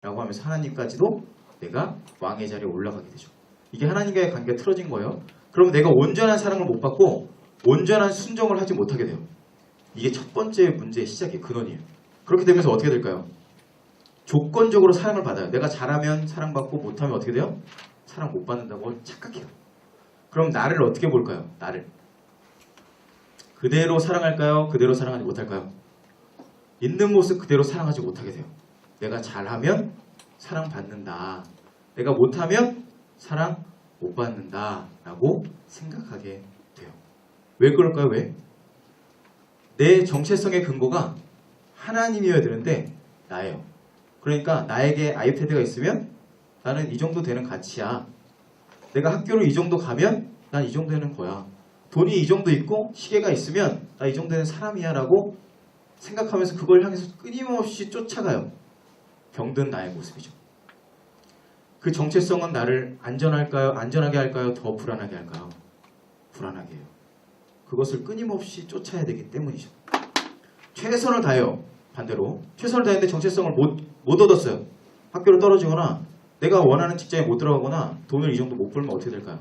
라고 하면서 하나님까지도 내가 왕의 자리에 올라가게 되죠. 이게 하나님과의 관계가 틀어진 거예요. 그러면 내가 온전한 사랑을 못 받고 온전한 순종을 하지 못하게 돼요. 이게 첫 번째 문제의 시작이에요. 근원이에요. 그렇게 되면서 어떻게 될까요? 조건적으로 사랑을 받아요. 내가 잘하면 사랑받고 못하면 어떻게 돼요? 사랑 못 받는다고 착각해요. 그럼 나를 어떻게 볼까요? 나를 그대로 사랑할까요? 그대로 사랑하지 못할까요? 있는 모습 그대로 사랑하지 못하게 돼요. 내가 잘하면 사랑받는다. 내가 못하면 사랑 못 받는다 라고 생각하게 돼요. 왜 그럴까요? 왜? 내 정체성의 근거가 하나님이어야 되는데 나예요. 그러니까 나에게 아이패드가 있으면 나는 이 정도 되는 가치야. 내가 학교를 이 정도 가면 난 이 정도 되는 거야. 돈이 이 정도 있고 시계가 있으면 나 이 정도 되는 사람이야 라고 생각하면서 그걸 향해서 끊임없이 쫓아가요. 병든 나의 모습이죠. 그 정체성은 나를 안전하게 할까요? 더 불안하게 할까요? 불안하게 해요. 그것을 끊임없이 쫓아야 되기 때문이죠. 최선을 다해요. 반대로 최선을 다했는데 정체성을 못 얻었어요. 학교를 떨어지거나 내가 원하는 직장에 못 들어가거나 돈을 이 정도 못 벌면 어떻게 될까요?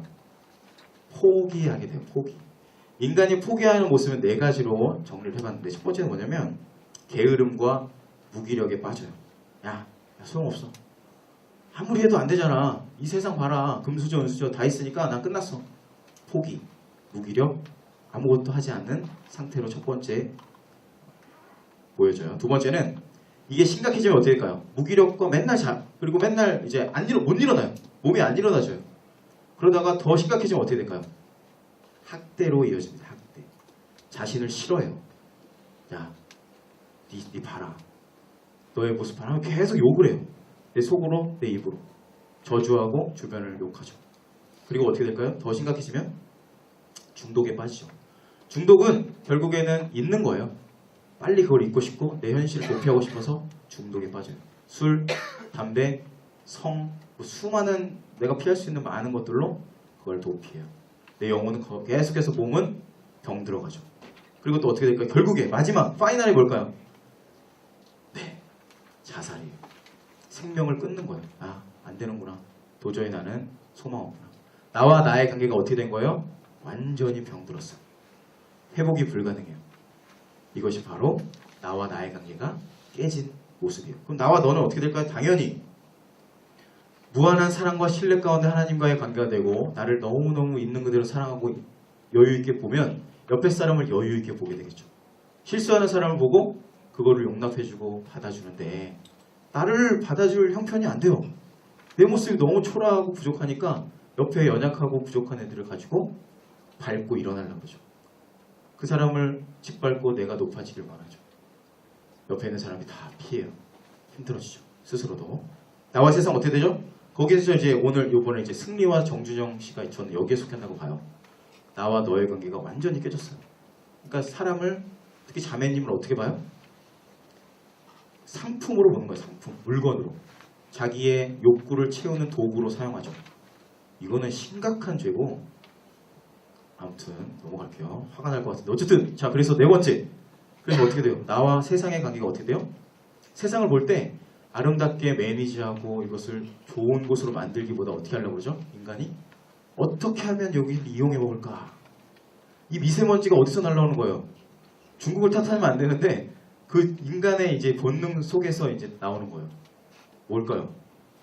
포기하게 돼요. 포기. 인간이 포기하는 모습은 네 가지로 정리를 해봤는데 첫 번째는 뭐냐면 게으름과 무기력에 빠져요. 야 소용없어. 아무리 해도 안 되잖아. 이 세상 봐라. 금수저 은수저 다 있으니까 난 끝났어. 포기, 무기력, 아무것도 하지 않는 상태로 첫 번째 보여져요. 두 번째는 이게 심각해지면 어떻게 될까요? 무기력과 맨날 그리고 맨날 이제 못 일어나요. 몸이 안 일어나져요. 그러다가 더 심각해지면 어떻게 될까요? 학대로 이어집니다. 학대. 자신을 싫어해요. 야, 니 봐라. 너의 모습 봐라. 계속 욕을 해요. 내 속으로, 내 입으로. 저주하고 주변을 욕하죠. 그리고 어떻게 될까요? 더 심각해지면 중독에 빠지죠. 중독은 결국에는 있는 거예요. 빨리 그걸 잊고 싶고 내 현실을 도피하고 싶어서 중독에 빠져요. 술, 담배, 성, 수많은 내가 피할 수 있는 많은 것들로 그걸 도피해요. 내 영혼은 계속해서 몸은 병 들어가죠. 그리고 또 어떻게 될까요? 결국에 마지막 파이널이 뭘까요? 네, 자살이에요. 생명을 끊는 거예요. 아, 안 되는구나. 도저히 나는 소망 없구나. 나와 나의 관계가 어떻게 된 거예요? 완전히 병들었어요. 회복이 불가능해요. 이것이 바로 나와 나의 관계가 깨진 모습이에요. 그럼 나와 너는 어떻게 될까요? 당연히 무한한 사랑과 신뢰 가운데 하나님과의 관계가 되고 나를 너무너무 있는 그대로 사랑하고 여유 있게 보면 옆에 사람을 여유 있게 보게 되겠죠. 실수하는 사람을 보고 그거를 용납해주고 받아주는데 나를 받아줄 형편이 안 돼요. 내 모습이 너무 초라하고 부족하니까 옆에 연약하고 부족한 애들을 가지고 밟고 일어나려고 그러죠. 그 사람을 짓밟고 내가 높아지길 바라죠. 옆에 있는 사람이 다 피해요. 힘들어지죠. 스스로도. 나와 세상 어떻게 되죠? 거기서 이제 요번에 이제 승리와 정준영 씨가 저는 여기에 속한다고 봐요. 나와 너의 관계가 완전히 깨졌어요. 그러니까 사람을 특히 자매님을 어떻게 봐요? 상품으로 보는 거예요. 상품, 물건으로. 자기의 욕구를 채우는 도구로 사용하죠. 이거는 심각한 죄고 아무튼 넘어갈게요. 화가 날 것 같은데 어쨌든 자 그래서 네 번째 그래서 어떻게 돼요? 나와 세상의 관계가 어떻게 돼요? 세상을 볼 때 아름답게 매니지하고 이것을 좋은 곳으로 만들기보다 어떻게 하려고 그러죠? 인간이 어떻게 하면 여기를 이용해 먹을까? 이 미세먼지가 어디서 날라오는 거예요? 중국을 탓하면 안 되는데 그 인간의 이제 본능 속에서 이제 나오는 거예요. 뭘까요?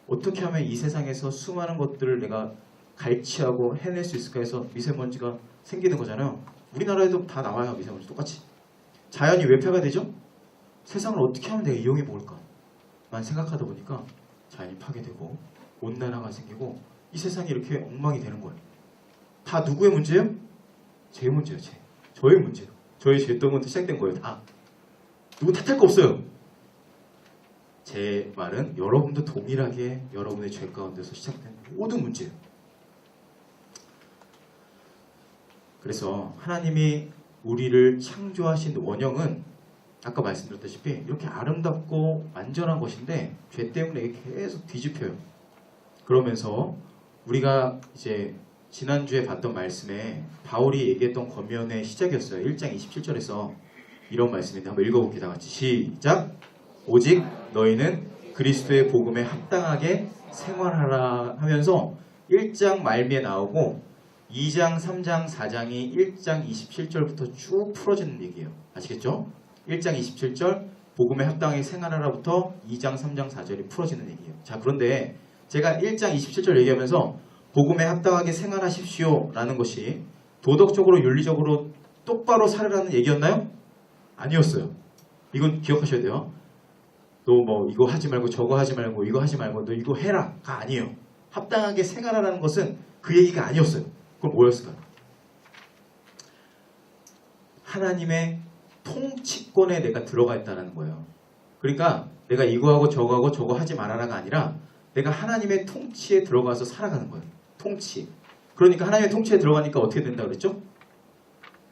어떻게 하면 이 세상에서 수많은 것들을 내가 갈취하고 해낼 수 있을까 해서 미세먼지가 생기는 거잖아요. 우리나라에도 다 나와요. 미세먼지 똑같이. 자연이 왜 폐가 되죠? 세상을 어떻게 하면 내가 이용해 먹을까? 만 생각하다 보니까 자연이 파괴되고 온난화가 생기고 이 세상이 이렇게 엉망이 되는 거예요. 다 누구의 문제예요? 제 문제예요. 저의 문제예요. 저의 죄 때문에 시작된 거예요. 다. 누구 탓할 거 없어요. 제 말은 여러분도 동일하게 여러분의 죄 가운데서 시작된 모든 문제예요. 그래서 하나님이 우리를 창조하신 원형은 아까 말씀드렸다시피 이렇게 아름답고 완전한 것인데 죄 때문에 이게 계속 뒤집혀요. 그러면서 우리가 이제 지난주에 봤던 말씀에 바울이 얘기했던 권면의 시작이었어요. 1장 27절에서 이런 말씀인데 한번 읽어볼게요. 다 같이 시작! 오직 너희는 그리스도의 복음에 합당하게 생활하라 하면서 1장 말미에 나오고 2장, 3장, 4장이 1장 27절부터 쭉 풀어지는 얘기예요. 아시겠죠? 1장 27절 복음에 합당하게 생활하라부터 2장, 3장, 4절이 풀어지는 얘기예요. 자, 그런데 제가 1장 27절 얘기하면서 복음에 합당하게 생활하십시오 라는 것이 도덕적으로 윤리적으로 똑바로 살으라는 얘기였나요? 아니었어요. 이건 기억하셔야 돼요. 너 뭐 이거 하지 말고 저거 하지 말고 이거 하지 말고 너 이거 해라가 아니에요. 합당하게 생활하라는 것은 그 얘기가 아니었어요. 그럼 뭐였을까요? 하나님의 통치권에 내가 들어가 있다는 거예요. 그러니까 내가 이거 하고 저거 하지 말아라가 아니라 내가 하나님의 통치에 들어가서 살아가는 거예요. 통치. 그러니까 하나님의 통치에 들어가니까 어떻게 된다 그랬죠?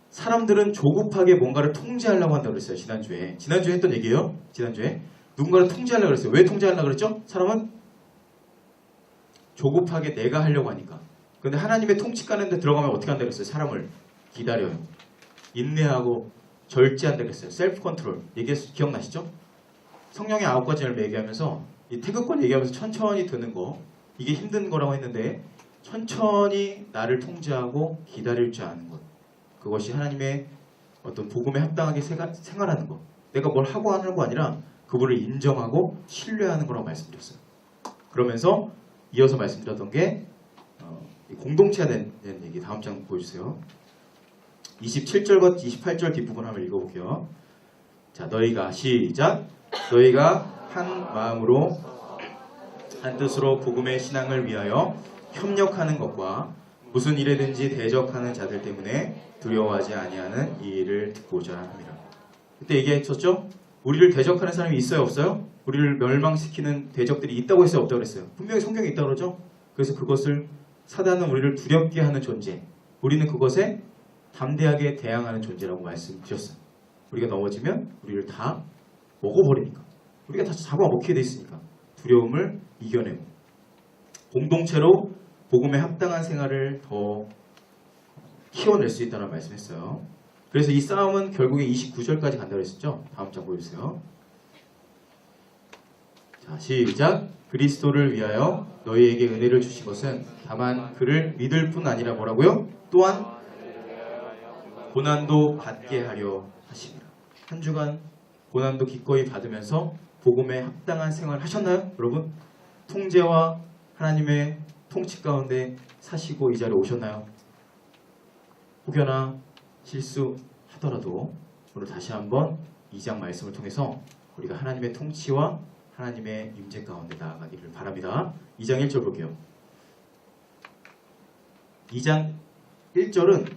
사람들은 조급하게 뭔가를 통제하려고 한다고 그랬어요. 지난주에 했던 얘기예요. 지난주에 누군가를 통제하려고 그랬어요. 왜 통제하려고 그랬죠? 사람은 조급하게 내가 하려고 하니까. 근데 하나님의 통치가는 데 들어가면 어떻게 한다고 그랬어요? 사람을 기다려요. 인내하고 절제한다고 그랬어요. 셀프 컨트롤. 얘기해서 기억나시죠? 성령의 9가지 열매 얘기하면서 이 태극권 얘기하면서 천천히 드는 거 이게 힘든 거라고 했는데 천천히 나를 통제하고 기다릴 줄 아는 것. 그것이 하나님의 어떤 복음에 합당하게 생활하는 것. 내가 뭘 하고 하는 거 아니라 그분을 인정하고 신뢰하는 거라고 말씀드렸어요. 그러면서 이어서 말씀드렸던 게 공동체에 대한 얘기 다음 장 보여주세요. 27절과 28절 뒷부분 한번 읽어볼게요. 자, 너희가 시작. 너희가 한 마음으로 한 뜻으로 복음의 신앙을 위하여 협력하는 것과 무슨 일에든지 대적하는 자들 때문에 두려워하지 아니하는 이 일을 듣고자 합니다. 그때 얘기했었죠? 우리를 대적하는 사람이 있어요, 없어요? 우리를 멸망시키는 대적들이 있다고 했어요, 없다고 그랬어요? 분명히 성경에 있다고 그러죠? 그래서 그것을 사단은 우리를 두렵게 하는 존재, 우리는 그것에 담대하게 대항하는 존재라고 말씀드렸어요. 우리가 넘어지면 우리를 다 먹어버리니까, 우리가 다 잡아먹히게 돼 있으니까 두려움을 이겨내고 공동체로 복음에 합당한 생활을 더 키워낼 수 있다는 말씀했어요. 그래서 이 싸움은 결국에 29절까지 간다고 했었죠. 다음 장 보여주세요. 자, 시작. 그리스도를 위하여 너희에게 은혜를 주신 것은 다만 그를 믿을 뿐 아니라 뭐라고요? 또한 고난도 받게 하려 하시니라. 한 주간 고난도 기꺼이 받으면서 복음에 합당한 생활 하셨나요? 여러분? 통제와 하나님의 통치 가운데 사시고 이 자리에 오셨나요? 혹여나 실수하더라도 오늘 다시 한번 2장 말씀을 통해서 우리가 하나님의 통치와 하나님의 임재 가운데 나아가기를 바랍니다. 2장 1절 볼게요. 2장 1절은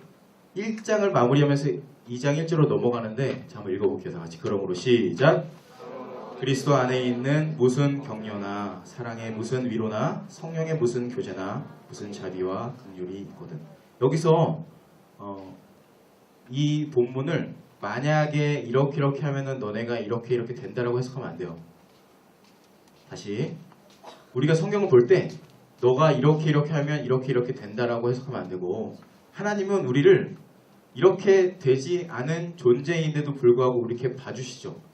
1장을 마무리하면서 2장 1절로 넘어가는데 자, 한번 읽어볼게요. 다 같이. 그러므로 시작. 그리스도 안에 있는 무슨 격려나 사랑의 무슨 위로나 성령의 무슨 교제나 무슨 자비와 긍휼이 있거든. 여기서 이 본문을 만약에 이렇게 하면은 너네가 이렇게 된다라고 해석하면 안 돼요. 다시 우리가 성경을 볼 때 너가 이렇게 하면 이렇게 된다라고 해석하면 안 되고 하나님은 우리를 이렇게 되지 않은 존재인데도 불구하고 우리 이렇게 봐주시죠.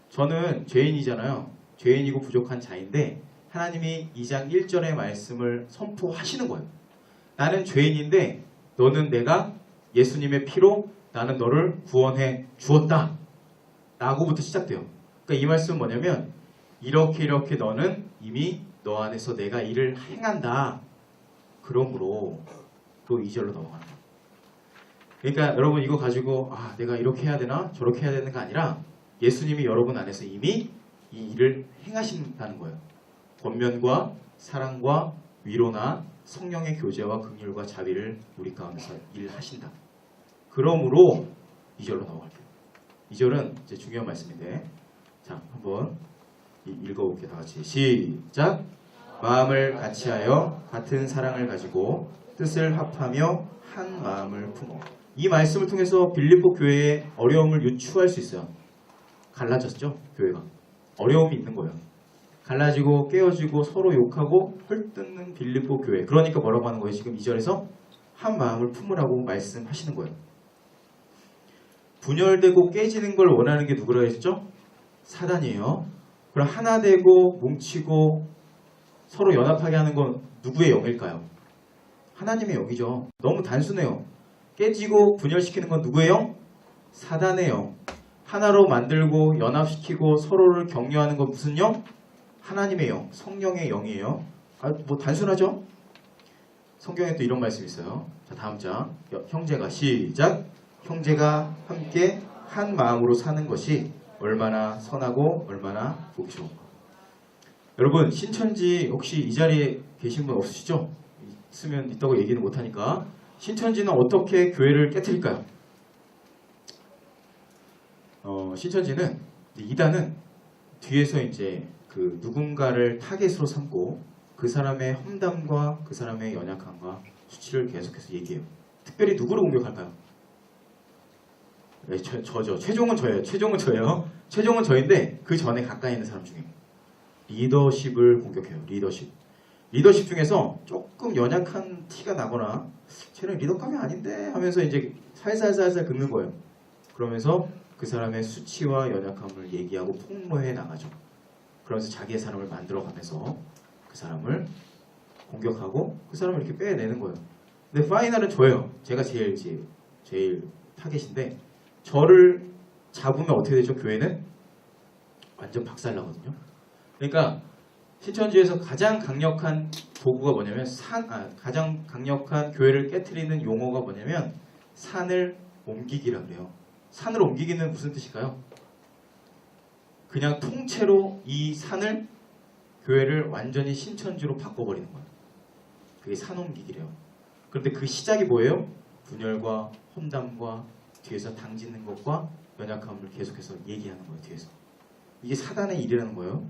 저는 죄인이잖아요. 죄인이고 부족한 자인데 하나님이 2장 1절의 말씀을 선포하시는 거예요. 나는 죄인인데 너는 내가 예수님의 피로 나는 너를 구원해 주었다 라고부터 시작돼요. 그러니까 이 말씀은 뭐냐면 이렇게 너는 이미 너 안에서 내가 일을 행한다. 그러므로 또 2절로 넘어가는 거예요. 그러니까 여러분 이거 가지고 내가 이렇게 해야 되나 저렇게 해야 되는 거 아니라 예수님이 여러분 안에서 이미 이 일을 행하신다는 거예요. 권면과 사랑과 위로나 성령의 교제와 긍휼과 자비를 우리 가운데서 일하신다. 그러므로 2절로 넘어갈게요. 2절은 이제 중요한 말씀인데 자 한번 읽어볼게요. 다 같이 시작. 마음을 같이하여 같은 사랑을 가지고 뜻을 합하며 한 마음을 품어. 이 말씀을 통해서 빌립보 교회의 어려움을 유추할 수 있어요. 갈라졌죠? 교회가. 어려움이 있는 거예요. 갈라지고 깨어지고 서로 욕하고 헐뜯는 빌립보 교회. 그러니까 뭐라고 하는 거예요? 지금 2절에서 한 마음을 품으라고 말씀하시는 거예요. 분열되고 깨지는 걸 원하는 게 누구라 했죠? 사단이에요. 그럼 하나 되고 뭉치고 서로 연합하게 하는 건 누구의 영일까요? 하나님의 영이죠. 너무 단순해요. 깨지고 분열시키는 건 누구의 영? 사단의 영. 하나로 만들고 연합시키고 서로를 격려하는 건 무슨 영? 하나님의 영, 성령의 영이에요. 뭐 단순하죠? 성경에 또 이런 말씀이 있어요. 자, 다음 장. 형제가 시작. 형제가 함께 한 마음으로 사는 것이 얼마나 선하고 얼마나 복이 좋은가. 여러분, 신천지 혹시 이 자리에 계신 분 없으시죠? 있으면 있다고 얘기는 못하니까. 신천지는 어떻게 교회를 깨트릴까요? 신천지는, 이단은 뒤에서 이제 그 누군가를 타겟으로 삼고 그 사람의 험담과 그 사람의 연약함과 수치를 계속해서 얘기해요. 특별히 누구를 공격할까요? 네, 저죠. 최종은 저예요. 최종은 저예요. 최종은 저인데 그 전에 가까이 있는 사람 중에 리더십을 공격해요. 리더십 중에서 조금 연약한 티가 나거나 쟤는 리더감이 아닌데 하면서 이제 살살살살 긁는 거예요. 그러면서 그 사람의 수치와 연약함을 얘기하고 폭로해 나가죠. 그러면서 자기의 사람을 만들어가면서 그 사람을 공격하고 그 사람을 이렇게 빼내는 거예요. 근데 파이널은 저예요. 제가 제일 타겟인데 저를 잡으면 어떻게 되죠? 교회는 완전 박살나거든요. 그러니까 신천지에서 가장 강력한 도구가 뭐냐면 가장 강력한 교회를 깨트리는 용어가 뭐냐면 산을 옮기기라 그래요. 산을 옮기기는 무슨 뜻일까요? 그냥 통째로 이 산을 교회를 완전히 신천지로 바꿔버리는 거예요. 그게 산 옮기기래요. 그런데 그 시작이 뭐예요? 분열과 험담과 뒤에서 당짓는 것과 연약함을 계속해서 얘기하는 거예요. 뒤에서. 이게 사단의 일이라는 거예요.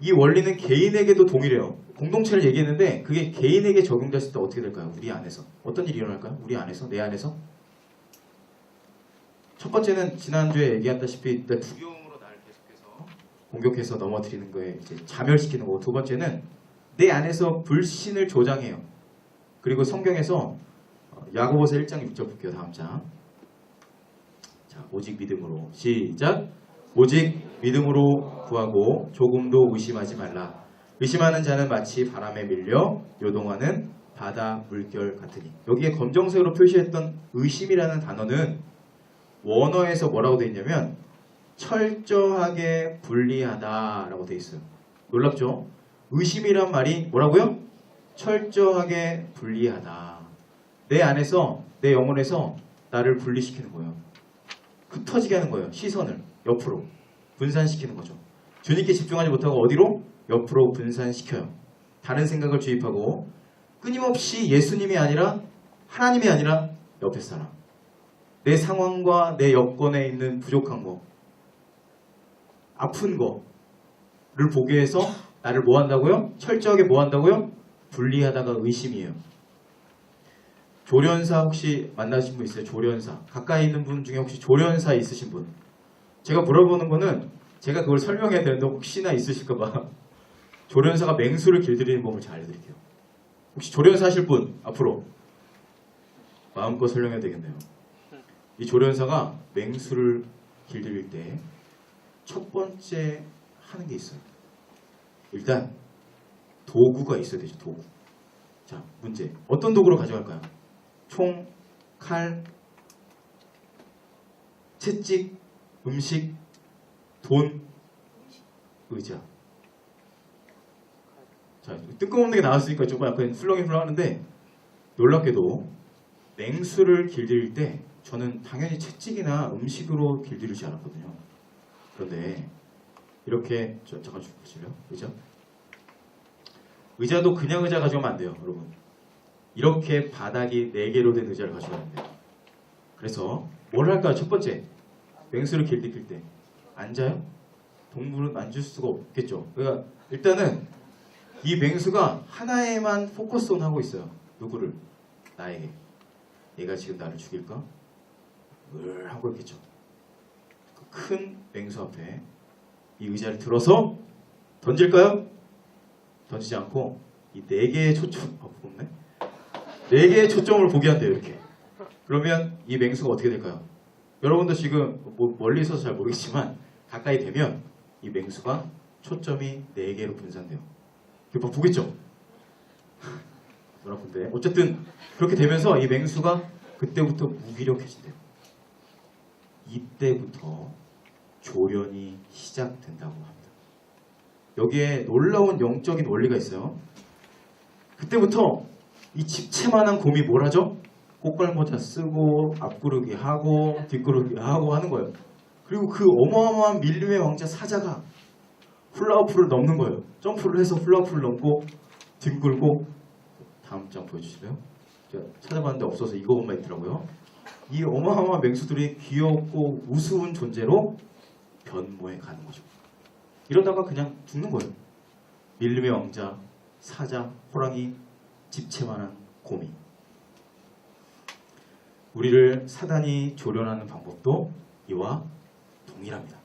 이 원리는 개인에게도 동일해요. 공동체를 얘기했는데 그게 개인에게 적용됐을 때 어떻게 될까요? 우리 안에서. 어떤 일이 일어날까요? 우리 안에서? 내 안에서? 첫 번째는 지난주에 얘기했다시피 두려움으로 나를 계속해서 공격해서 넘어뜨리는 거에 이제 자멸시키는 거고, 두 번째는 내 안에서 불신을 조장해요. 그리고 성경에서 야고보서 1장 6절 볼게요. 다음 장. 자, 오직 믿음으로 시작. 오직 믿음으로 구하고 조금도 의심하지 말라. 의심하는 자는 마치 바람에 밀려 요동하는 바다 물결 같으니. 여기에 검정색으로 표시했던 의심이라는 단어는 원어에서 뭐라고 되어 있냐면 철저하게 분리하다라고 되어 있어요. 놀랍죠? 의심이란 말이 뭐라고요? 철저하게 분리하다. 내 안에서, 내 영혼에서 나를 분리시키는 거예요. 흩어지게 하는 거예요. 시선을 옆으로 분산시키는 거죠. 주님께 집중하지 못하고 어디로? 옆으로 분산시켜요. 다른 생각을 주입하고 끊임없이 예수님이 아니라 하나님이 아니라 옆에 사람, 내 상황과 내 여건에 있는 부족한 거, 아픈 거를 보기 위해서 나를 뭐 한다고요? 철저하게 뭐 한다고요? 분리하다가 의심이에요. 조련사 혹시 만나신 분 있어요? 조련사. 가까이 있는 분 중에 혹시 조련사 있으신 분? 제가 물어보는 거는 제가 그걸 설명해야 되는데 혹시나 있으실까봐 조련사가 맹수를 길들이는 법을 잘 알려드릴게요. 혹시 조련사 하실 분 앞으로 마음껏 설명해야 되겠네요. 이 조련사가 맹수를 길들일 때 첫 번째 하는 게 있어요. 일단 도구가 있어야 되죠. 도구. 자, 문제. 어떤 도구로 가져갈까요? 총, 칼, 채찍, 음식, 돈, 의자. 자, 뜬금없는 게 나왔으니까 조금 약간 술렁이술렁 하는데 놀랍게도 맹수를 길들일 때 저는 당연히 채찍이나 음식으로 길들이지 않았거든요. 그런데 이렇게 잠깐 보실래요? 의자도 그냥 의자 가져오면 안 돼요, 여러분. 이렇게 바닥이 4개로 된 의자를 가져가야 돼요. 그래서 뭘 할까요? 첫 번째, 맹수를 길들일 때 앉아요? 동물은 앉을 수가 없겠죠. 그러니까 일단은 이 맹수가 하나에만 포커스온 하고 있어요. 누구를? 나에게. 얘가 지금 나를 죽일까? 을 하고 있겠죠. 큰 맹수 앞에 이 의자를 들어서 던질까요? 던지지 않고 이 4개의 초점, 무겁네? 4개의 초점을 보게 한대요. 이렇게. 그러면 이 맹수가 어떻게 될까요? 여러분도 지금 뭐 멀리 있어서 잘 모르겠지만 가까이 되면 이 맹수가 초점이 4개로 분산돼요. 이거 보겠죠? 눈 아픈데. 어쨌든 그렇게 되면서 이 맹수가 그때부터 무기력해진대요. 이때부터 조련이 시작된다고 합니다. 여기에 놀라운 영적인 원리가 있어요. 그때부터 이 집채만한 곰이 뭘 하죠? 꽃갈모자 쓰고 앞구르기 하고 뒷구르기 하고 하는 거예요. 그리고 그 어마어마한 밀림의 왕자 사자가 훌라후프를 넘는 거예요. 점프를 해서 훌라후프를 넘고 뒹굴고. 다음 장 보여주실래요? 제가 찾아봤는데 없어서 이거만 있더라고요. 이 어마어마한 맹수들이 귀엽고 우스운 존재로 변모해 가는 거죠. 이러다가 그냥 죽는 거예요. 밀림의 왕자, 사자, 호랑이, 집채만한 곰이. 우리를 사단이 조련하는 방법도 이와 동일합니다.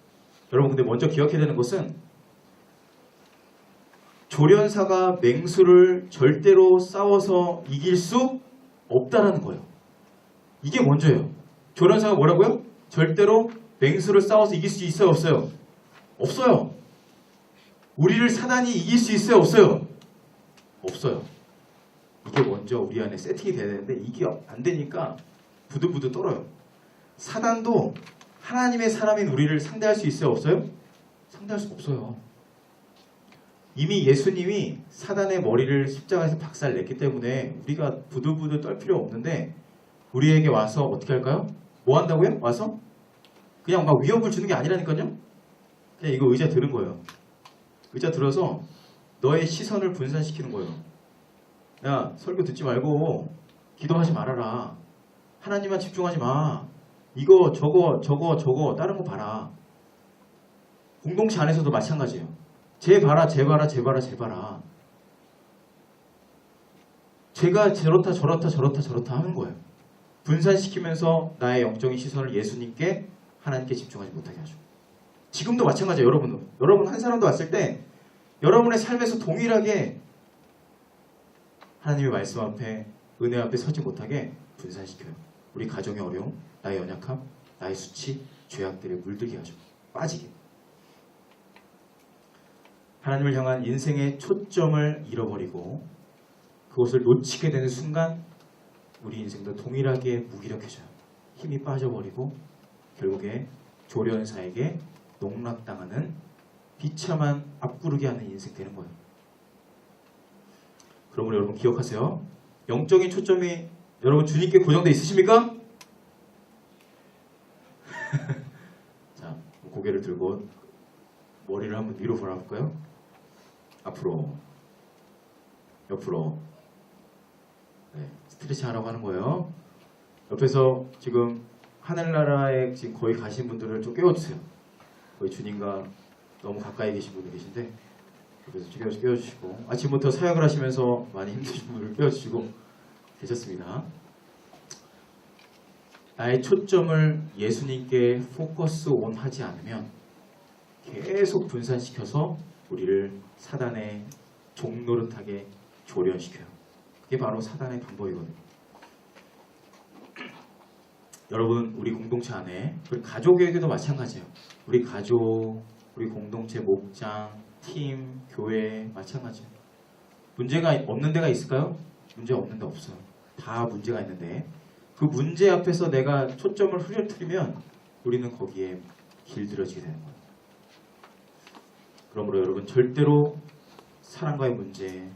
여러분, 근데 먼저 기억해야 되는 것은 조련사가 맹수를 절대로 싸워서 이길 수 없다라는 거예요. 이게 먼저예요. 조련사가 뭐라고요? 절대로 맹수를 싸워서 이길 수 있어요, 없어요? 없어요. 우리를 사단이 이길 수 있어요, 없어요? 없어요. 이게 먼저 우리 안에 세팅이 돼야 되는데 이게 안 되니까 부들부들 떨어요. 사단도 하나님의 사람인 우리를 상대할 수 있어요, 없어요? 상대할 수 없어요. 이미 예수님이 사단의 머리를 십자가에서 박살 냈기 때문에 우리가 부들부들 떨 필요 없는데, 우리에게 와서 어떻게 할까요? 뭐 한다고요? 와서? 그냥 막 위협을 주는 게 아니라니까요? 그냥 이거 의자 들은 거예요. 의자 들어서 너의 시선을 분산시키는 거예요. 야, 설교 듣지 말고 기도하지 말아라. 하나님만 집중하지 마. 이거 저거 다른 거 봐라. 공동체 안에서도 마찬가지예요. 쟤 봐라. 제가 저렇다 하는 거예요. 분산시키면서 나의 영적인 시선을 예수님께, 하나님께 집중하지 못하게 하죠. 지금도 마찬가지예요. 여러분 한 사람도 왔을 때 여러분의 삶에서 동일하게 하나님의 말씀 앞에, 은혜 앞에 서지 못하게 분산시켜요. 우리 가정의 어려움, 나의 연약함, 나의 수치, 죄악들에 물들게 하죠. 빠지게. 하나님을 향한 인생의 초점을 잃어버리고 그것을 놓치게 되는 순간 우리 인생도 동일하게 무기력해져요. 힘이 빠져버리고 결국에 조련사에게 농락당하는 비참한 앞구르기 하는 인생 되는 거예요. 그러므로 여러분 기억하세요. 영적인 초점이 여러분 주님께 고정되어 있으십니까? 자, 고개를 들고 머리를 한번 위로 돌아볼까요? 앞으로, 옆으로. 네, 스트레칭 하라고 하는 거예요. 옆에서 지금 하늘나라에 지금 거의 가신 분들을 좀 깨워주세요. 거의 주님과 너무 가까이 계신 분이 계신데 옆에서 깨워주시고, 아침부터 사역을 하시면서 많이 힘드신 분들을 깨워주시고 계셨습니다. 나의 초점을 예수님께 포커스 온 하지 않으면 계속 분산시켜서 우리를 사단의 종노릇하게 조련시켜요. 그게 바로 사단의 방법이거든요. 여러분, 우리 공동체 안에, 우리 가족에게도 마찬가지예요. 우리 가족, 우리 공동체 목장, 팀, 교회 마찬가지예요. 문제가 없는 데가 있을까요? 문제 없는 데 없어요. 다 문제가 있는데 그 문제 앞에서 내가 초점을 흐려뜨리면 우리는 거기에 길들여지게 되는 거예요. 그러므로 여러분, 절대로 사람과의 문제,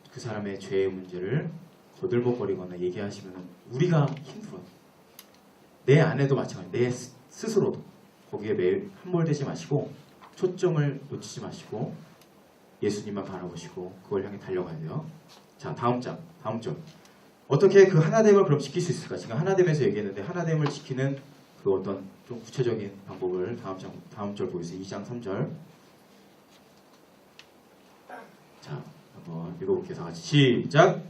그 사람의 죄의 문제를 거들먹거리거나 얘기하시면 우리가 힘들어요. 내 안에도 마찬가지, 내 스스로도 거기에 매일 함몰되지 마시고 초점을 놓치지 마시고 예수님만 바라보시고 그걸 향해 달려가야 돼요. 자, 다음 절. 어떻게 그 하나됨을 그럼 지킬 수 있을까? 지금 하나됨에서 얘기했는데 하나됨을 지키는 그 어떤 좀 구체적인 방법을 다음 절 보겠습니다. 2장 3절. 자, 한번 읽어볼게요. 다 같이 시작.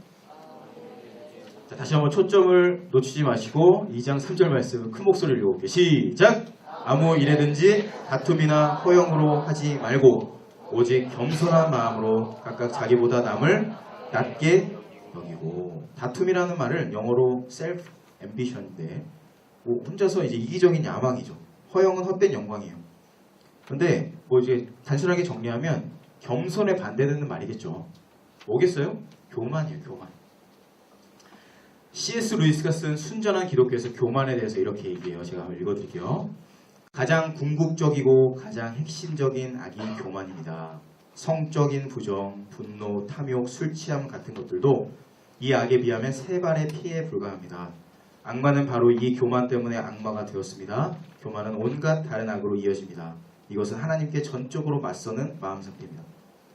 자, 다시 한번 초점을 놓치지 마시고 2장 3절 말씀 큰 목소리를 읽어볼게요. 시작. 아무 일에든지 다툼이나 허영으로 하지 말고 오직 겸손한 마음으로 각각 자기보다 남을 낮게 여기고. 다툼이라는 말을 영어로 self ambition인데 혼자서 이제 이기적인 야망이죠. 허영은 헛된 영광이에요. 근데 뭐 이제 단순하게 정리하면 겸손에 반대되는 말이겠죠. 뭐겠어요? 교만이에요, 교만. C.S. 루이스가 쓴 순전한 기독교에서 교만에 대해서 이렇게 얘기해요. 제가 한번 읽어드릴게요. 가장 궁극적이고 가장 핵심적인 악이 교만입니다. 성적인 부정, 분노, 탐욕, 술 취함 같은 것들도 이 악에 비하면 3발의 피해에 불과합니다. 악마는 바로 이 교만 때문에 악마가 되었습니다. 교만은 온갖 다른 악으로 이어집니다. 이것은 하나님께 전적으로 맞서는 마음 상태입니다.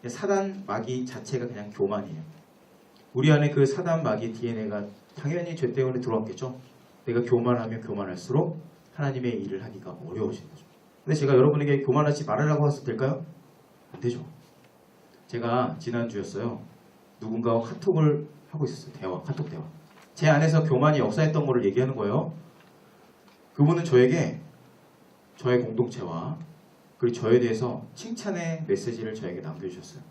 사단 마귀 자체가 그냥 교만이에요. 우리 안에 그 사단 마귀 DNA가 당연히 죄 때문에 들어왔겠죠. 내가 교만하면 교만할수록 하나님의 일을 하기가 어려워지는 거죠. 근데 제가 여러분에게 교만하지 말으라고 해서 될까요? 안 되죠. 제가 지난주였어요. 누군가와 카톡을 하고 있었어요. 대화, 카톡 대화. 제 안에서 교만이 역사했던 거를 얘기하는 거예요. 그분은 저에게 저의 공동체와 그리고 저에 대해서 칭찬의 메시지를 저에게 남겨주셨어요.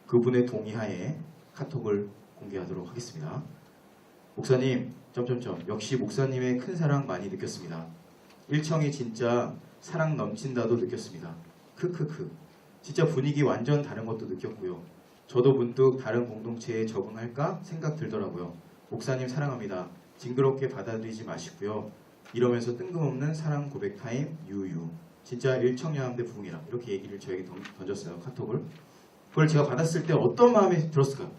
그분의 동의하에 카톡을 공개하도록 하겠습니다. 목사님, 역시 목사님의 큰 사랑 많이 느꼈습니다. 일청이 진짜 사랑 넘친다도 느꼈습니다. 크크크. 진짜 분위기 완전 다른 것도 느꼈고요. 저도 문득 다른 공동체에 적응할까 생각 들더라고요. 목사님 사랑합니다. 징그럽게 받아들이지 마시고요. 이러면서 뜬금없는 사랑 고백 타임 유유. 진짜 일청야함대 부흥이라 이렇게 얘기를 저에게 던졌어요. 카톡을. 그걸 제가 받았을 때 어떤 마음이 들었을까요?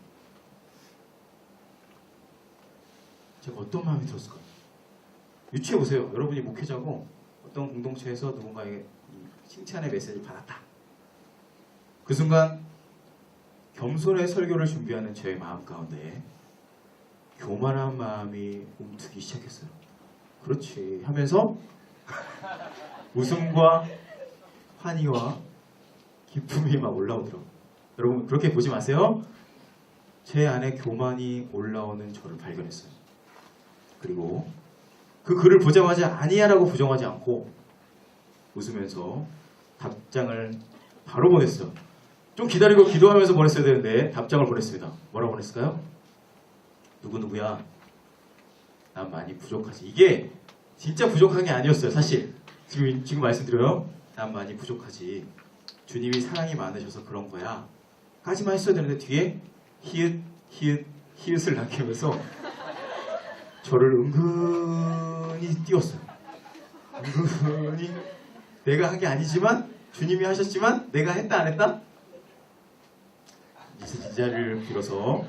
제가 어떤 마음이 들었을까요? 유추해보세요. 여러분이 목회자고 어떤 공동체에서 누군가에게 칭찬의 메시지를 받았다. 그 순간 겸손의 설교를 준비하는 저의 마음 가운데 교만한 마음이 움트기 시작했어요. 그렇지 하면서 웃음과 환희와 기쁨이 막 올라오더라고요. 여러분 그렇게 보지 마세요. 제 안에 교만이 올라오는 저를 발견했어요. 그리고 그 글을 보자마자 아니야라고 부정하지 않고 웃으면서 답장을 바로 보냈어요. 좀 기다리고 기도하면서 보냈어야 되는데 답장을 보냈습니다. 뭐라고 보냈을까요? 누구누구야, 난 많이 부족하지. 이게 진짜 부족한 게 아니었어요. 사실 지금 말씀드려요. 난 많이 부족하지. 주님이 사랑이 많으셔서 그런 거야 까지만 했어야 되는데 뒤에 히읗을 남기면서 저를 은근히 띄웠어요. 은근히 내가 한 게 아니지만 주님이 하셨지만 내가 했다 안 했다? 이 자리를 빌어서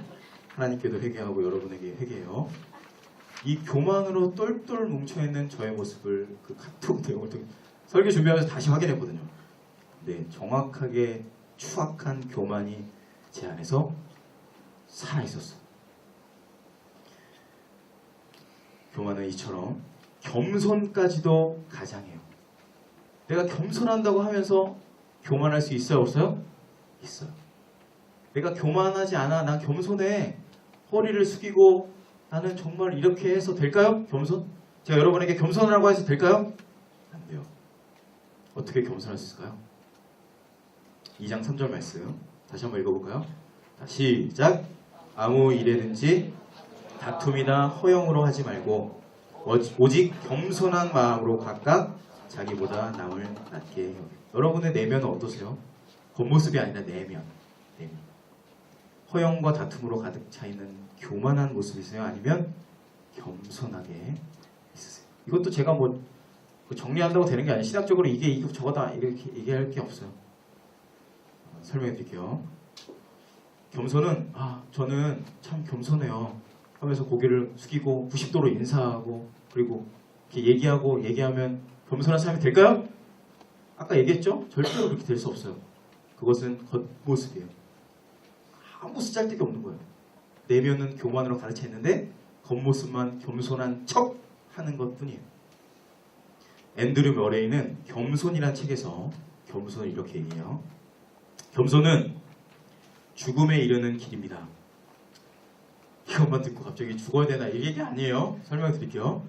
하나님께도 회개하고 여러분에게 회개해요. 이 교만으로 똘똘 뭉쳐있는 저의 모습을 그 카톡 내용을 통해 설교 준비하면서 다시 확인했거든요. 네, 정확하게 추악한 교만이 제 안에서 살아있었어요. 교만은 이처럼 겸손까지도 가장해요. 내가 겸손한다고 하면서 교만할 수 있어요? 없어요? 있어요. 내가 교만하지 않아. 난 겸손해. 허리를 숙이고 나는 정말 이렇게 해서 될까요? 겸손? 제가 여러분에게 겸손하라고 해서 될까요? 안 돼요. 어떻게 겸손할 수 있을까요? 2장 3절 말씀 다시 한번 읽어볼까요? 시작! 아무 일에든지 다툼이나 허영으로 하지 말고 오직 겸손한 마음으로 각각 자기보다 남을 낮게 여기고. 여러분의 내면은 어떠세요? 겉모습이 아니라 내면. 허영과 다툼으로 가득 차 있는 교만한 모습이세요? 아니면 겸손하게 있으세요? 이것도 제가 뭐 정리한다고 되는 게 아니에요. 신학적으로 이게 저거다 이렇게 얘기할 게 없어요. 설명해 드릴게요. 겸손은 저는 참 겸손해요 하면서 고개를 숙이고 90도로 인사하고 그리고 이렇게 얘기하면 겸손한 사람이 될까요? 아까 얘기했죠? 절대로 그렇게 될 수 없어요. 그것은 겉모습이에요. 아무 쓰잘데기 없는 거예요. 내면은 교만으로 가르쳐 있는데 겉모습만 겸손한 척 하는 것 뿐이에요. 앤드류 머레이는 겸손이란 책에서 겸손을 이렇게 얘기해요. 겸손은 죽음에 이르는 길입니다. 이것만 듣고 갑자기 죽어야 되나 이 얘기 아니에요. 설명 드릴게요.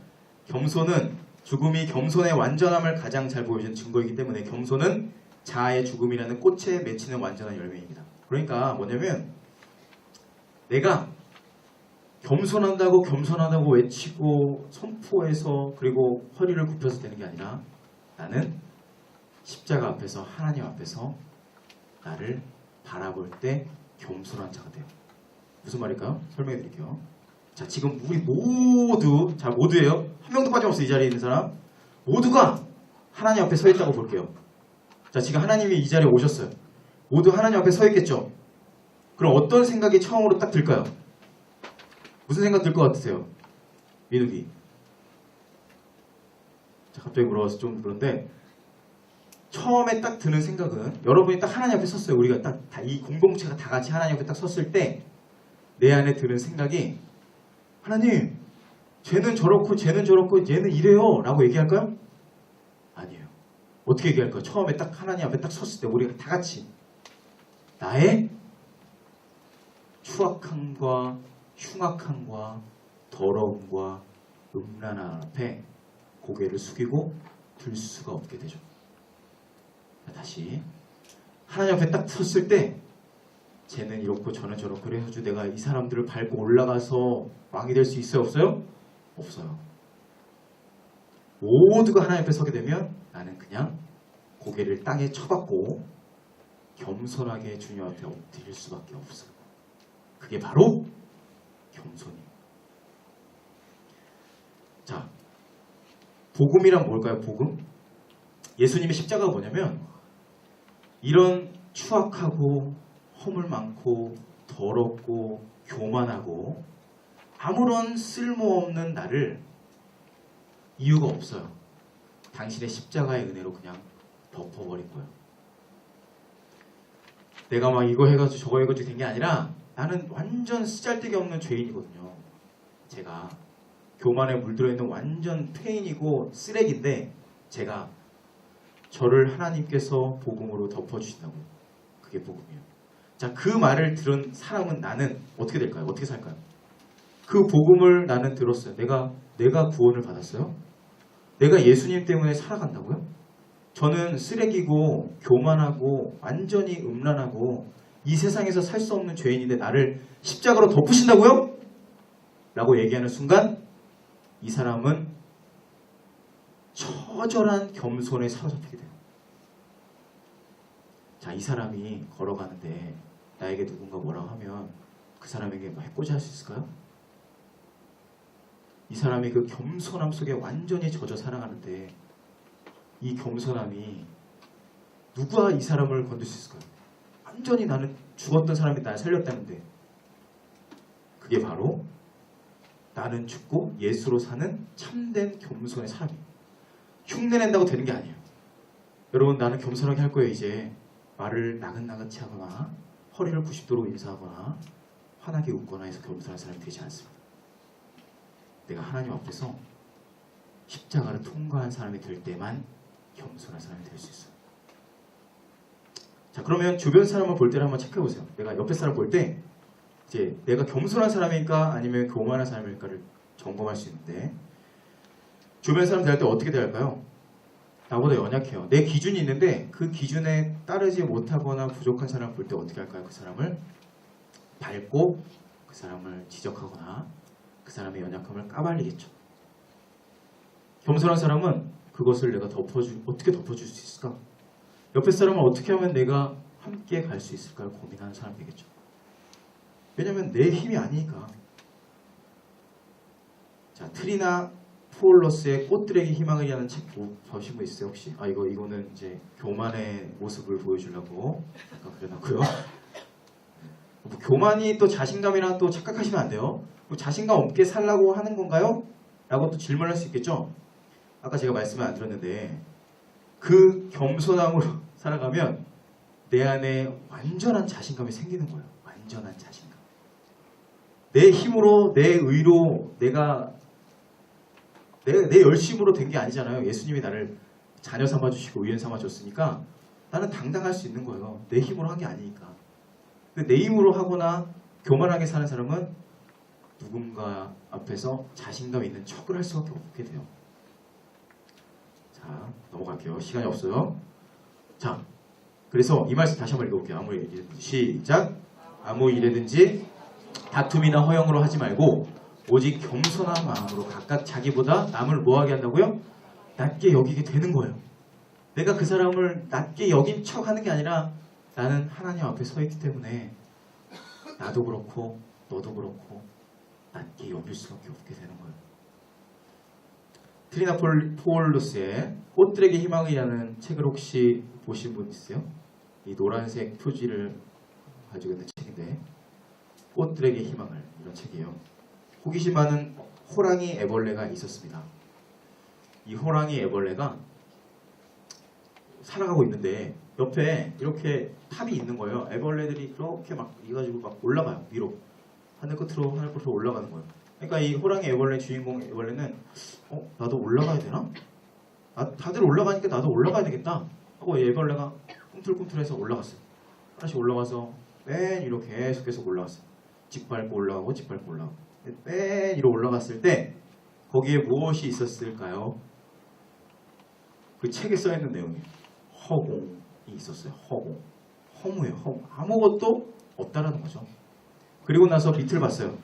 겸손은 죽음이 겸손의 완전함을 가장 잘 보여주는 증거이기 때문에 겸손은 자아의 죽음이라는 꽃에 맺히는 완전한 열매입니다. 그러니까 뭐냐면 내가 겸손하다고 외치고 선포해서 그리고 허리를 굽혀서 되는 게 아니라 나는 십자가 앞에서 하나님 앞에서 나를 바라볼 때 겸손한 자가 돼요. 무슨 말일까요? 설명해 드릴게요. 자, 지금 우리 모두, 자, 모두예요. 한 명도 빠짐없어 이 자리에 있는 사람. 모두가 하나님 앞에 서 있다고 볼게요. 자, 지금 하나님이 이 자리에 오셨어요. 모두 하나님 앞에 서 있겠죠? 그럼 어떤 생각이 처음으로 딱 들까요? 무슨 생각 들 것 같으세요? 민욱이. 자, 갑자기 물어봐서 좀 그런데 처음에 딱 드는 생각은 여러분이 딱 하나님 앞에 섰어요. 우리가 딱 이 공동체가 다 같이 하나님 앞에 딱 섰을 때 내 안에 드는 생각이 하나님, 쟤는 저렇고 쟤는 저렇고 얘는 이래요 라고 얘기할까요? 아니에요. 어떻게 얘기할까요? 처음에 딱 하나님 앞에 딱 섰을 때 우리가 다 같이 나의 추악함과 흉악함과 더러움과 음란함 앞에 고개를 숙이고 들 수가 없게 되죠. 다시 하나님 앞에 딱 섰을 때 쟤는 이렇고 저는 저렇고 그래가지고 내가 이 사람들을 밟고 올라가서 왕이 될 수 있어요? 없어요? 없어요. 모두가 하나님 앞에 서게 되면 나는 그냥 고개를 땅에 쳐박고 겸손하게 주님 앞에 엎드릴 수밖에 없어요. 그게 바로 겸손이에요. 자, 복음이란 뭘까요? 복음? 예수님의 십자가가 뭐냐면 이런 추악하고 허물 많고 더럽고 교만하고 아무런 쓸모없는 나를 이유가 없어요. 당신의 십자가의 은혜로 그냥 덮어버린 거예요. 내가 막 이거 해가지고 저거 해가지고 된 게 아니라 나는 완전 쓰잘데기 없는 죄인이거든요. 제가 교만에 물들어 있는 완전 폐인이고 쓰레기인데 제가 저를 하나님께서 복음으로 덮어주신다고. 그게 복음이에요. 자, 그 말을 들은 사람은 나는 어떻게 될까요? 어떻게 살까요? 그 복음을 나는 들었어요. 내가 구원을 받았어요? 내가 예수님 때문에 살아간다고요? 저는 쓰레기고 교만하고 완전히 음란하고 이 세상에서 살 수 없는 죄인인데 나를 십자가로 덮으신다고요? 라고 얘기하는 순간 이 사람은 처절한 겸손에 사로잡히게 돼요. 자, 이 사람이 걸어가는데 나에게 누군가 뭐라고 하면 그 사람에게 뭐 해코지 할 수 있을까요? 이 사람이 그 겸손함 속에 완전히 젖어 살아가는데 이 겸손함이 누가 이 사람을 건들 수 있을까요? 완전히 나는 죽었던 사람이 날 살렸다는데 그게 바로 나는 죽고 예수로 사는 참된 겸손의 사람이에요. 흉내낸다고 되는 게 아니에요. 여러분, 나는 겸손하게 할 거예요. 이제 말을 나긋나긋이 하거나 허리를 90도로 인사하거나 환하게 웃거나 해서 겸손한 사람이 되지 않습니다. 내가 하나님 앞에서 십자가를 통과한 사람이 될 때만 겸손한 사람이 될 수 있어요. 자, 그러면 주변 사람을 볼 때를 한번 체크해 보세요. 내가 옆에 사람 볼 때 이제 내가 겸손한 사람일까 아니면 교만한 사람일까를 점검할 수 있는데 주변 사람 대할 때 어떻게 대할까요? 나보다 연약해요. 내 기준이 있는데 그 기준에 따르지 못하거나 부족한 사람을 볼 때 어떻게 할까요? 그 사람을 밟고 그 사람을 지적하거나 그 사람의 연약함을 까발리겠죠. 겸손한 사람은 그것을 내가 어떻게 덮어줄 수 있을까? 옆에 사람을 어떻게 하면 내가 함께 갈 수 있을까를 고민하는 사람이 되겠죠. 왜냐면 내 힘이 아니니까. 자, 트리나 포올러스의 꽃들에게 희망을 위하는 책 보신 분 있어요 혹시? 아, 이거는 이제 교만의 모습을 보여주려고 잠깐 그려놨고요. 뭐 교만이 또 자신감이랑 또 착각하시면 안 돼요. 뭐 자신감 없게 살라고 하는 건가요? 라고 또 질문할 수 있겠죠. 아까 제가 말씀을 안 드렸는데 그 겸손함으로 살아가면 내 안에 완전한 자신감이 생기는 거예요. 완전한 자신감. 내 힘으로, 내 의로, 내 열심으로 된 게 아니잖아요. 예수님이 나를 자녀 삼아주시고 의인 삼아줬으니까 나는 당당할 수 있는 거예요. 내 힘으로 한 게 아니니까. 근데 내 힘으로 하거나 교만하게 사는 사람은 누군가 앞에서 자신감 있는 척을 할 수밖에 없게 돼요. 자, 넘어갈게요. 시간이 없어요. 자, 그래서 이 말씀 다시 한번 읽어볼게요. 아무 일이든지 시작. 아무 일이든지 다툼이나 허영으로 하지 말고 오직 겸손한 마음으로 각각 자기보다 남을 뭐하게 한다고요? 낮게 여기게 되는 거예요. 내가 그 사람을 낮게 여긴 척 하는 게 아니라 나는 하나님 앞에 서 있기 때문에 나도 그렇고 너도 그렇고 낮게 여길 수밖에 없게 되는 거예요. 트리나 포올로스의 꽃들에게 희망이라는 책을 혹시 보신 분 있어요? 이 노란색 표지를 가지고 있는 책인데 꽃들에게 희망을 이런 책이에요. 호기심 많은 호랑이 애벌레가 있었습니다. 이 호랑이 애벌레가 살아가고 있는데 옆에 이렇게 탑이 있는 거예요. 애벌레들이 그렇게 막 이가지고 막 올라가요. 위로 하늘 끝으로 올라가는 거예요. 그러니까 이 호랑이 애벌레 주인공 애벌레는 나도 올라가야 되나? 다들 올라가니까 나도 올라가야 되겠다 하고 애벌레가 꿈틀꿈틀해서 올라갔어요. 하나씩 올라가서 맨 위로 계속 올라갔어요. 짓밟고 올라가고 짓밟고 올라가고 맨 위로 올라갔을 때 거기에 무엇이 있었을까요? 그 책에 써있는 내용이 허공이 있었어요. 허공. 허무예요. 허무. 아무것도 없다라는 거죠. 그리고 나서 밑을 봤어요.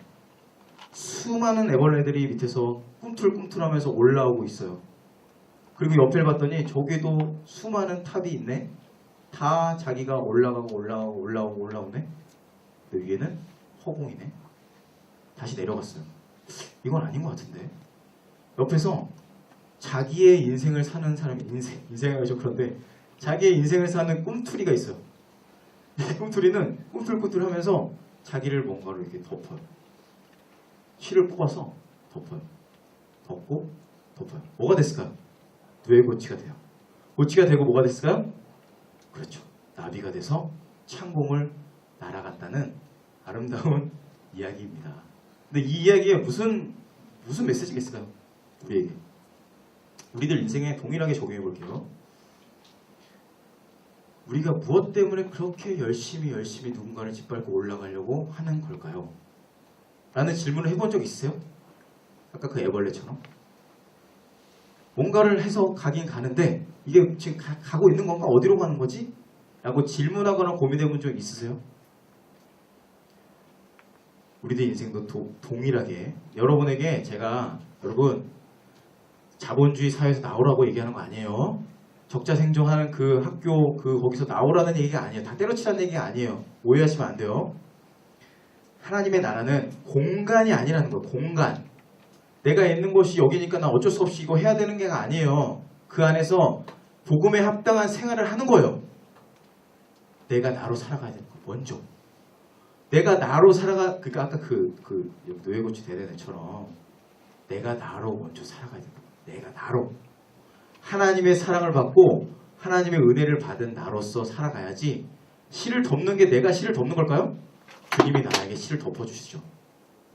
수많은 애벌레들이 밑에서 꿈틀꿈틀하면서 올라오고 있어요. 그리고 옆을 봤더니 저기도 수많은 탑이 있네. 다 자기가 올라오네. 근데 위에는 허공이네. 다시 내려갔어요. 이건 아닌 것 같은데. 옆에서 자기의 인생을 사는 사람이 인생이 좀 그런데 자기의 인생을 사는 꿈틀이가 있어요. 이 꿈틀이는 꿈틀꿈틀하면서 자기를 뭔가를 이렇게 덮어요. 실을 뽑아서 덮어요. 덮고 덮어요. 뭐가 됐을까요? 누에고치가 돼요. 고치가 되고 뭐가 됐을까요? 그렇죠. 나비가 돼서 창공을 날아갔다는 아름다운 이야기입니다. 근데 이 이야기에 무슨 메시지가 있을까요? 우리에게. 우리들 인생에 동일하게 적용해 볼게요. 우리가 무엇 때문에 그렇게 열심히 누군가를 짓밟고 올라가려고 하는 걸까요? 라는 질문을 해본 적 있으세요? 아까 그 애벌레처럼. 뭔가를 해서 가긴 가는데 이게 지금 가고 있는 건가? 어디로 가는 거지? 라고 질문하거나 고민해 본 적 있으세요? 우리들 인생도 동일하게 여러분에게 제가 여러분 자본주의 사회에서 나오라고 얘기하는 거 아니에요. 적자 생존하는 그 학교 거기서 나오라는 얘기가 아니에요. 다 때려치라는 얘기가 아니에요. 오해하시면 안 돼요. 하나님의 나라는 공간이 아니라는 거예요. 공간. 내가 있는 곳이 여기니까 나 어쩔 수 없이 이거 해야 되는 게 아니에요. 그 안에서 복음에 합당한 생활을 하는 거예요. 내가 나로 살아가야 되는 거예요. 먼저. 내가 나로 그러니까 아까 그 노예고치 대대네처럼 내가 나로 먼저 살아가야 되는 거예요. 내가 나로. 하나님의 사랑을 받고 하나님의 은혜를 받은 나로서 살아가야지. 실을 덮는 게 내가 실을 덮는 걸까요? 주님이 나에게 실을 덮어주시죠.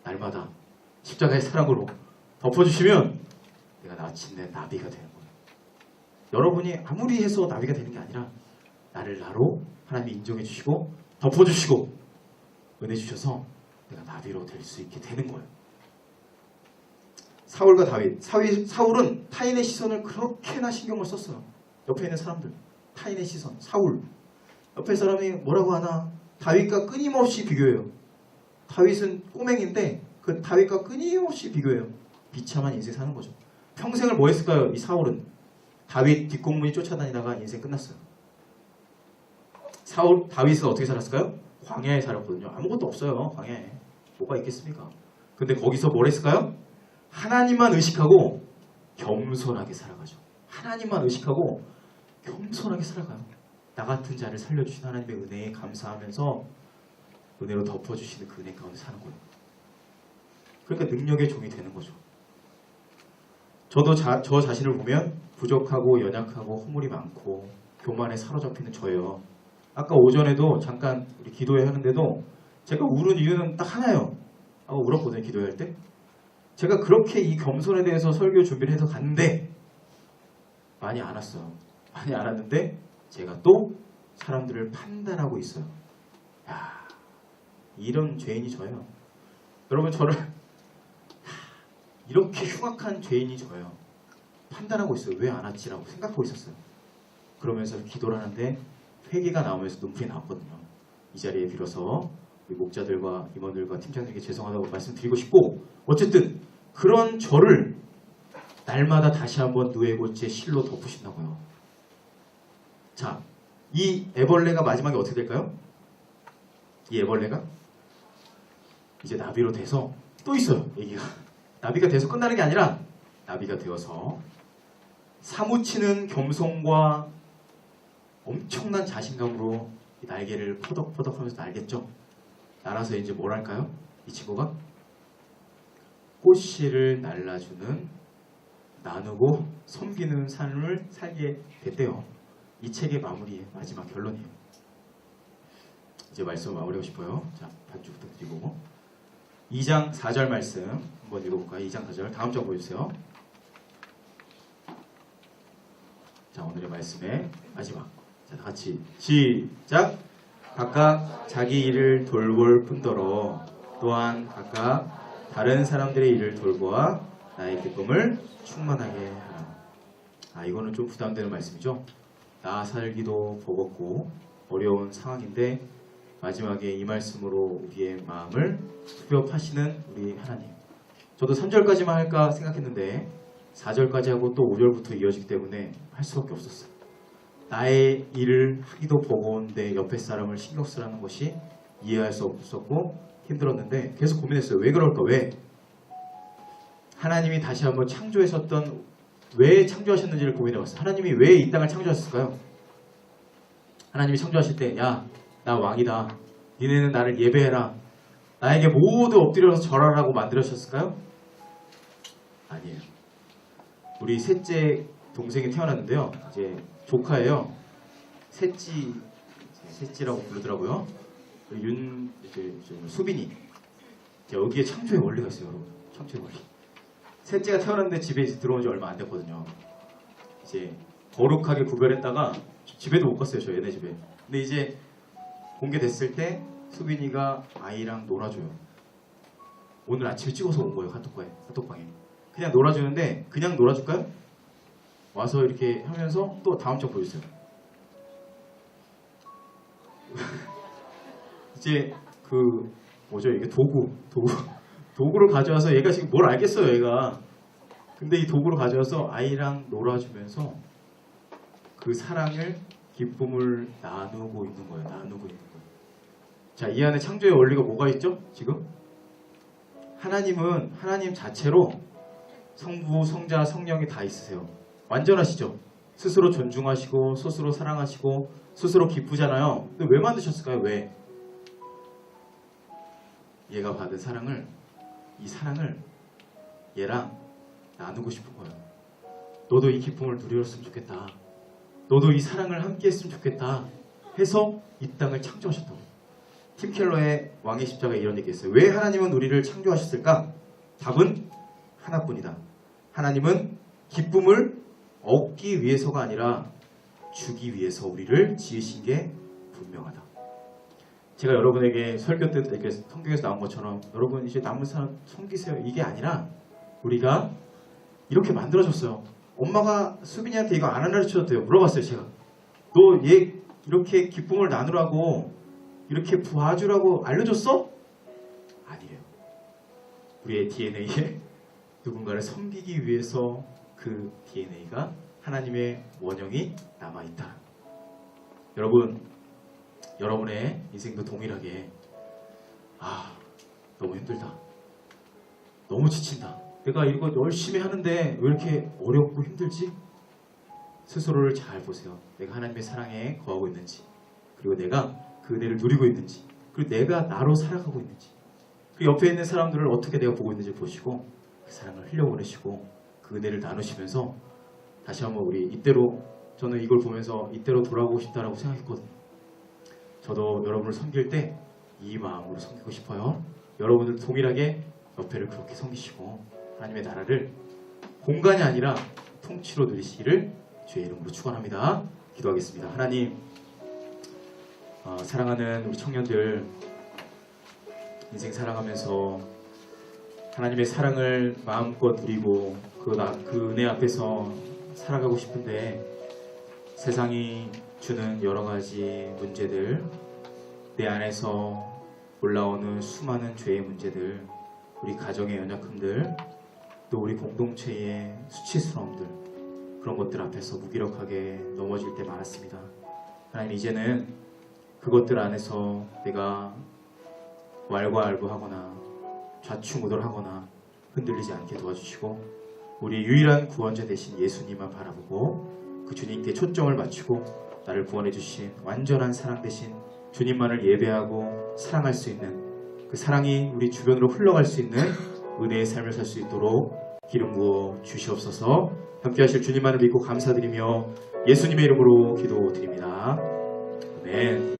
날마다 십자가의 사랑으로 덮어주시면 내가 마침내 나비가 되는 거예요. 여러분이 아무리 해서 나비가 되는 게 아니라 나를 나로 하나님이 인정해 주시고 덮어주시고 은혜 주셔서 내가 나비로 될 수 있게 되는 거예요. 사울과 다윗. 사울은 타인의 시선을 그렇게나 신경을 썼어요. 옆에 있는 사람들. 타인의 시선. 사울. 옆에 사람이 뭐라고 하나. 다윗과 끊임없이 비교해요. 다윗은 꼬맹인데 그 다윗과 끊임없이 비교해요. 비참한 인생 사는 거죠. 평생을 뭐 했을까요? 이 사울은. 다윗 뒷공문이 쫓아다니다가 인생 끝났어요. 다윗은 어떻게 살았을까요? 광야에 살았거든요. 아무것도 없어요. 광야에. 뭐가 있겠습니까? 근데 거기서 뭘 했을까요? 하나님만 의식하고 겸손하게 살아가죠. 하나님만 의식하고 겸손하게 살아가요. 나 같은 자를 살려주신 하나님의 은혜에 감사하면서 은혜로 덮어주시는 그 은혜 가운데 사는 거예요. 그러니까 능력의 종이 되는 거죠. 저도 저 자신을 보면 부족하고 연약하고 허물이 많고 교만에 사로잡히는 저예요. 아까 오전에도 잠깐 우리 기도회 하는데도 제가 울은 이유는 딱 하나예요. 아까 울었거든요. 기도회 할 때. 제가 그렇게 이 겸손에 대해서 설교 준비를 해서 갔는데 많이 안 왔어요. 많이 안 왔는데 제가 또 사람들을 판단하고 있어요. 야, 이런 죄인이 저예요. 여러분 저를 이렇게 흉악한 죄인이 저예요. 판단하고 있어요. 왜 안 왔지라고 생각하고 있었어요. 그러면서 기도를 하는데 회개가 나오면서 눈물이 나왔거든요. 이 자리에 빌어서 우리 목자들과 임원들과 팀장들에게 죄송하다고 말씀드리고 싶고 어쨌든 그런 저를 날마다 다시 한번 누에고치의 실로 덮으신다고요. 자, 이 애벌레가 마지막에 어떻게 될까요? 이 애벌레가 이제 나비로 돼서 또 있어요. 얘기가 나비가 돼서 끝나는 게 아니라 나비가 되어서 사무치는 겸손과 엄청난 자신감으로 이 날개를 퍼덕퍼덕하면서 날겠죠. 날아서 이제 뭘 할까요? 이 친구가 꽃씨를 날라주는 나누고 섬기는 삶을 살게 됐대요. 이 책의 마무리 마지막 결론이에요. 이제 말씀 마무리하고 싶어요. 자, 반주 부탁드리고 2장 4절 말씀 한번 읽어볼까요? 2장 4절 다음 장 보여주세요. 자, 오늘의 말씀의 마지막. 자, 다 같이 시작. 각각 자기 일을 돌볼 뿐더러 또한 각각 다른 사람들의 일을 돌보아 나의 기쁨을 충만하게 하라. 아, 이거는 좀 부담되는 말씀이죠. 나 살기도 버겁고 어려운 상황인데 마지막에 이 말씀으로 우리의 마음을 수렵하시는 우리 하나님. 저도 3절까지만 할까 생각했는데 4절까지 하고 또 5절부터 이어지기 때문에 할 수밖에 없었어요. 나의 일을 하기도 버거운데 옆에 사람을 신경 쓰라는 것이 이해할 수 없었고 힘들었는데 계속 고민했어요. 왜 그럴까? 왜? 하나님이 다시 한번 창조하셨던 왜 창조하셨는지를 고민해봤어요. 하나님이 왜 이 땅을 창조하셨을까요? 하나님이 창조하실 때 야, 나 왕이다. 니네는 나를 예배해라. 나에게 모두 엎드려서 절하라고 만들어주셨을까요? 아니에요. 우리 셋째 동생이 태어났는데요. 이제 조카예요. 셋찌라고 부르더라고요. 수빈이. 여기에 창조의 원리가 있어요, 여러분. 창조의 원리. 셋째가 태어났는데 집에 들어온 지 얼마 안 됐거든요. 이제 거룩하게 구별했다가 집에도 못 갔어요, 저 얘네 집에. 근데 이제 공개됐을 때 수빈이가 아이랑 놀아줘요. 오늘 아침에 찍어서 온 거예요, 카톡방에. 그냥 놀아주는데 그냥 놀아줄까요? 와서 이렇게 하면서 또 다음 장 보여주세요. 이제 뭐죠, 이게 도구를 가져와서 얘가 지금 뭘 알겠어요, 얘가. 근데 이 도구를 가져와서 아이랑 놀아주면서 그 사랑을, 기쁨을 나누고 있는 거예요. 자, 이 안에 창조의 원리가 뭐가 있죠? 지금 하나님은 하나님 자체로 성부, 성자, 성령이 다 있으세요. 완전하시죠? 스스로 존중하시고 스스로 사랑하시고 스스로 기쁘잖아요. 근데 왜 만드셨을까요? 왜? 얘가 받은 이 사랑을 얘랑 나누고 싶은 거예요. 너도 이 기쁨을 누렸으면 좋겠다. 너도 이 사랑을 함께 했으면 좋겠다 해서 이 땅을 창조하셨다고. 팀 켈러의 왕의 십자가에 이런 얘기했어요. 왜 하나님은 우리를 창조하셨을까? 답은 하나뿐이다. 하나님은 기쁨을 얻기 위해서가 아니라 주기 위해서 우리를 지으신 게 분명하다. 제가 여러분에게 설교 때 이렇게 성경에서 나온 것처럼 여러분 이제 남은 사람 섬기세요, 이게 아니라 우리가 이렇게 만들어졌어요. 엄마가 수빈이한테 이거 안 가르쳐줬대요. 물어봤어요, 제가. 너 얘 이렇게 기쁨을 나누라고 이렇게 봐주라고 알려줬어? 아니래요. 우리의 DNA에 누군가를 섬기기 위해서 그 DNA가 하나님의 원형이 남아있다. 여러분, 여러분의 인생도 동일하게 너무 힘들다. 너무 지친다. 내가 이거 열심히 하는데 왜 이렇게 어렵고 힘들지? 스스로를 잘 보세요. 내가 하나님의 사랑에 거하고 있는지, 그리고 내가 그 은혜를 누리고 있는지, 그리고 내가 나로 살아가고 있는지, 그 옆에 있는 사람들을 어떻게 내가 보고 있는지 보시고 그 사랑을 흘려보내시고 그 은혜를 나누시면서 다시 한번 우리 이때로, 저는 이걸 보면서 이때로 돌아가고 싶다라고 생각했거든요. 저도 여러분을 섬길 때 이 마음으로 섬기고 싶어요. 여러분들 동일하게 옆에를 그렇게 섬기시고 하나님의 나라를 공간이 아니라 통치로 누리시기를 주의 이름으로 축원합니다. 기도하겠습니다. 하나님, 사랑하는 우리 청년들 인생 살아가면서 하나님의 사랑을 마음껏 누리고 그 은혜 앞에서 살아가고 싶은데 세상이 주는 여러 가지 문제들, 내 안에서 올라오는 수많은 죄의 문제들, 우리 가정의 연약함들, 또 우리 공동체의 수치스러움들, 그런 것들 앞에서 무기력하게 넘어질 때 많았습니다. 하나님 이제는 그것들 안에서 내가 왈가왈부하거나 좌충우돌하거나 흔들리지 않게 도와주시고 우리 유일한 구원자 되신 예수님만 바라보고 그 주님께 초점을 맞추고 나를 구원해 주신 완전한 사랑 되신 주님만을 예배하고 사랑할 수 있는 그 사랑이 우리 주변으로 흘러갈 수 있는 은혜의 삶을 살 수 있도록 기름 부어 주시옵소서. 함께 하실 주님만을 믿고 감사드리며 예수님의 이름으로 기도드립니다. 아멘.